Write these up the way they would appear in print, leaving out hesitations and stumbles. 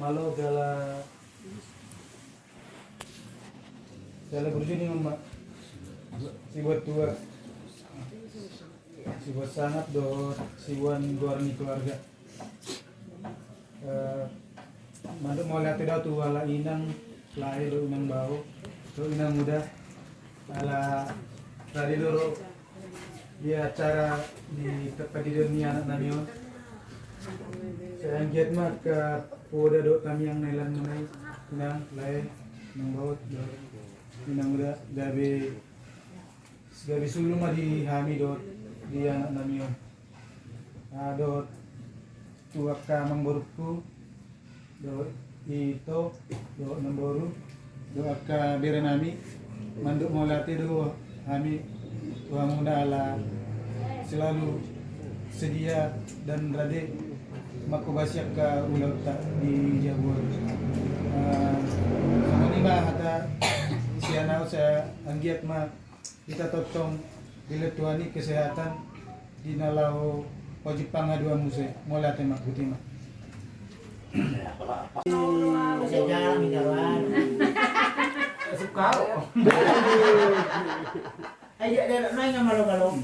malo gala berjuni mbak si buat tua si buat sangat dot si wan luar ni keluarga manduk mau lihat tidak tuh ala inang lahir do inang bau do inang muda ala tadi dulu di acara di tempat di dunia anak namio saya giat mak ke poda do kami yang nelan menai inang lahir inang bau inang muda gabe sulung mah di hami do di anak namio do tuak kamang borku do itu do nomboru do akka berenami manduk mau latih do kami Tuhan muda ala selalu sedia dan rade maku basyak ke ulang tak di Jabur sama ni mah hata sianau saya anggiat mah kita totong bila tuani kesehatan di nalau wajib pangadua muse mulai temak putih mah Saya minawan. suka Ayo dia main dengan malu-malu.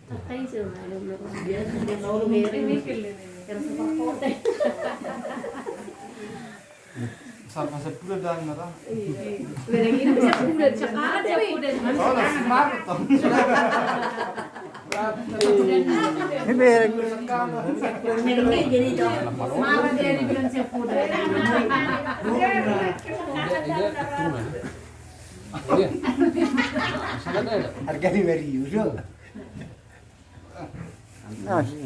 Tatay siya malam na Dia dia tahu lu Kaya sa pakote. sama sepuluh dan merah Mereng ini bisa udah cakap ada udah. oh lah smart toh Mereka jadi tu. Marah dia dibilang siapa udah. Harga di value tu.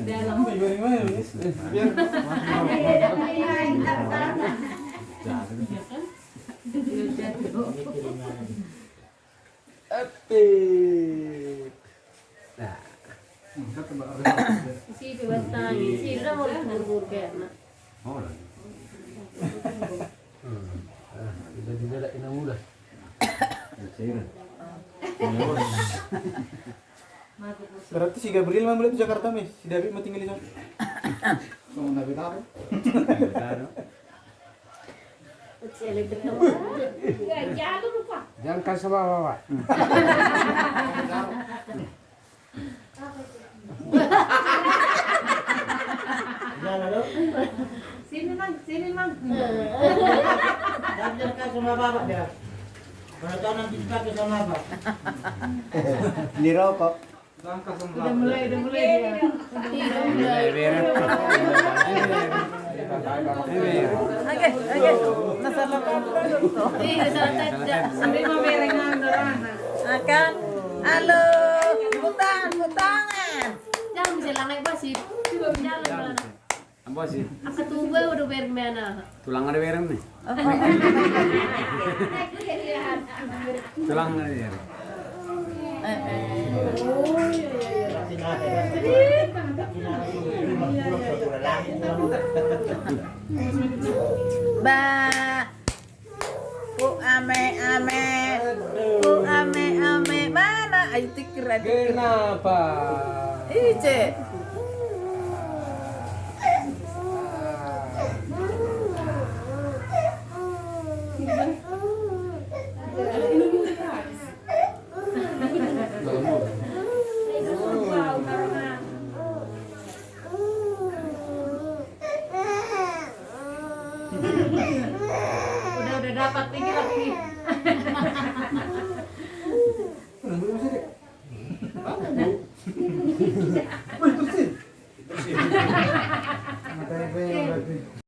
Dalam dari mana biar si bebas si udah mau ngurus kayaknya. berarti si Gabriel mah balik ke Jakarta nih si David mau tinggal di sana sama David apa Si elektrik na Jangan lupa. Jangan kasih bawa. Jangan lu. Sini mang. Jangan kan sama bapak dia. Kalau tahu nanti dipakai sama apa? Ini rokok. Udah mulai dia. Oke. Nasama ko dulu. Sampai mau berengan doang. Akan. Halo. Butangan. Jangan bisa langai basip. Coba jalan jalan. Apa sih? Aku tuba udah bermena. Tulang ada berem nih. Tulang ada berem. Ba. Bu ame. Mana ayo tikir aja. Kenapa? Ice. Udah dapat tinggi lagi.